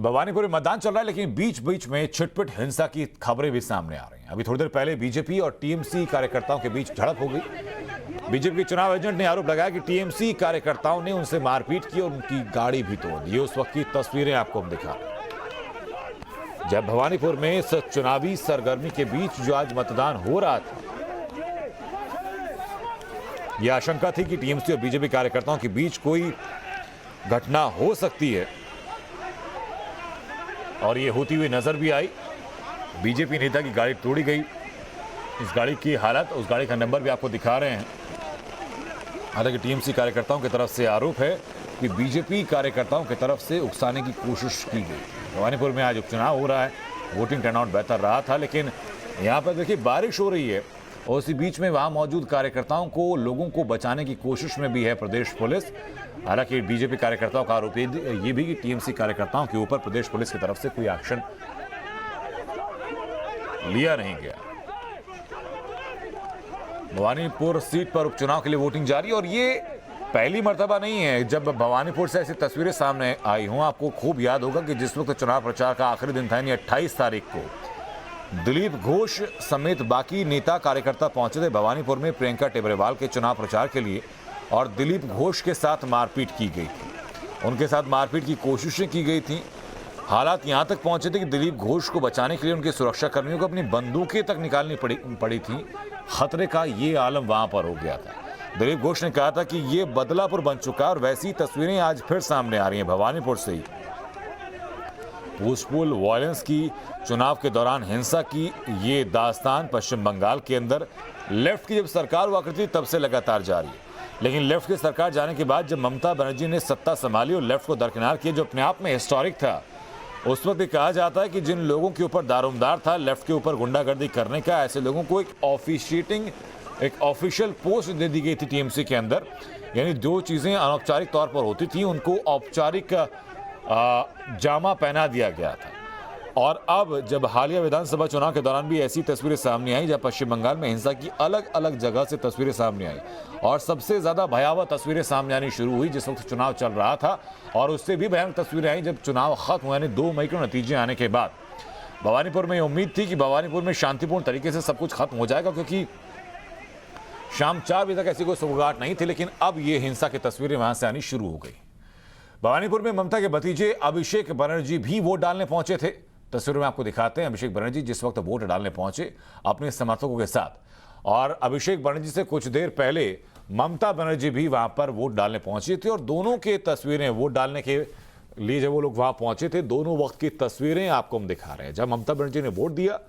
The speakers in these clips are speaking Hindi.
तो भवानीपुर में मतदान चल रहा है, लेकिन बीच बीच में छिटपुट हिंसा की खबरें भी सामने आ रही हैं। अभी थोड़ी देर पहले बीजेपी और टीएमसी कार्यकर्ताओं के बीच झड़प हो गई। बीजेपी के चुनाव एजेंट ने आरोप लगाया कि टीएमसी कार्यकर्ताओं ने उनसे मारपीट की और उनकी गाड़ी भी तोड़ दी। उस वक्त की तस्वीरें आपको हम दिखा रहे हैं, जब भवानीपुर में इस चुनावी सरगर्मी के बीच जो आज मतदान हो रहा था, यह आशंका थी कि टीएमसी और बीजेपी कार्यकर्ताओं के बीच कोई घटना हो सकती है और ये होती हुई नजर भी आई। बीजेपी नेता की गाड़ी तोड़ी गई। इस गाड़ी की हालत, उस गाड़ी का नंबर भी आपको दिखा रहे हैं। हालांकि टीएमसी कार्यकर्ताओं की तरफ से आरोप है कि बीजेपी कार्यकर्ताओं की तरफ से उकसाने की कोशिश की गई। भवानीपुर में आज उपचुनाव हो रहा है, वोटिंग टर्नआउट बेहतर रहा था, लेकिन यहाँ पर देखिए बारिश हो रही है और इसी बीच में वहां मौजूद कार्यकर्ताओं को, लोगों को बचाने की कोशिश में भी है प्रदेश पुलिस। हालांकि बीजेपी कार्यकर्ताओं का आरोप ये भी कि टीएमसी कार्यकर्ताओं के ऊपर प्रदेश पुलिस की तरफ से कोई एक्शन लिया नहीं गया। भवानीपुर सीट पर उपचुनाव के लिए वोटिंग जारी, और ये पहली मर्तबा नहीं है जब भवानीपुर से ऐसी तस्वीरें सामने आई हों। आपको खूब याद होगा कि जिस वक्त चुनाव प्रचार का आखिरी दिन था, यानी 28 तारीख को, दिलीप घोष समेत बाकी नेता कार्यकर्ता पहुंचे थे भवानीपुर में प्रियंका टेबरेवाल के चुनाव प्रचार के लिए, और दिलीप घोष के साथ मारपीट की गई थी। उनके साथ मारपीट की कोशिशें की गई थी। हालात यहां तक पहुंचे थे कि दिलीप घोष को बचाने के लिए उनके सुरक्षा कर्मियों को अपनी बंदूकें तक निकालनी पड़ी थी। खतरे का ये आलम वहां पर हो गया था। दिलीप घोष ने कहा था कि ये बदलापुर बन चुका है, और वैसी तस्वीरें आज फिर सामने आ रही हैं भवानीपुर से ही। पोस्टपोल वायलेंस की, चुनाव के दौरान हिंसा की ये दास्तान पश्चिम बंगाल के अंदर लेफ्ट की जब सरकार हुआ करती तब से लगातार जारी है। लेकिन लेफ्ट की सरकार जाने के बाद जब ममता बनर्जी ने सत्ता संभाली और लेफ्ट को दरकिनार किया, जो अपने आप में हिस्टोरिक था, उस वक्त कहा जाता है कि जिन लोगों के ऊपर दारोमदार था लेफ्ट के ऊपर गुंडागर्दी करने का, ऐसे लोगों को एक ऑफिशियल पोस्ट दे दी गई थी टीएमसी के अंदर। यानी जो चीज़ें अनौपचारिक तौर पर होती थी उनको औपचारिक जामा पहना दिया गया था। और अब जब हालिया विधानसभा चुनाव के दौरान भी ऐसी तस्वीरें सामने आई, जब पश्चिम बंगाल में हिंसा की अलग अलग जगह से तस्वीरें सामने आई, और सबसे ज्यादा भयावह तस्वीरें सामने आनी शुरू हुई जिस वक्त चुनाव चल रहा था, और उससे भी भयानक तस्वीरें आई जब चुनाव खत्म हुआ, यानी 2 मई को नतीजे आने के बाद। भवानीपुर में उम्मीद थी कि भवानीपुर में शांतिपूर्ण तरीके से सब कुछ खत्म हो जाएगा, क्योंकि शाम 4 बजे तक ऐसी कोई सुगबुगाहट नहीं थी। लेकिन अब ये हिंसा की तस्वीरें वहां से आनी शुरू हो गई। भवानीपुर में ममता के भतीजे अभिषेक बनर्जी भी वोट डालने पहुंचे थे। तस्वीरों में आपको दिखाते हैं अभिषेक बनर्जी जिस वक्त वोट डालने पहुंचे अपने समर्थकों के साथ, और अभिषेक बनर्जी से कुछ देर पहले ममता बनर्जी भी वहां पर वोट डालने पहुंची थी, और दोनों के तस्वीरें वोट डालने के लिए जब वो लोग वहां पहुंचे थे, दोनों वक्त की तस्वीरें आपको हम दिखा रहे हैं। जब ममता बनर्जी ने वोट दिया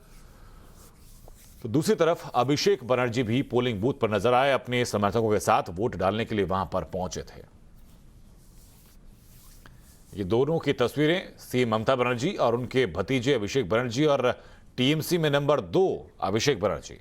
तो दूसरी तरफ अभिषेक बनर्जी भी पोलिंग बूथ पर नजर आए, अपने समर्थकों के साथ वोट डालने के लिए वहां पर पहुंचे थे। ये दोनों की तस्वीरें, सीएम ममता बनर्जी और उनके भतीजे अभिषेक बनर्जी, और टीएमसी में नंबर 2 अभिषेक बनर्जी।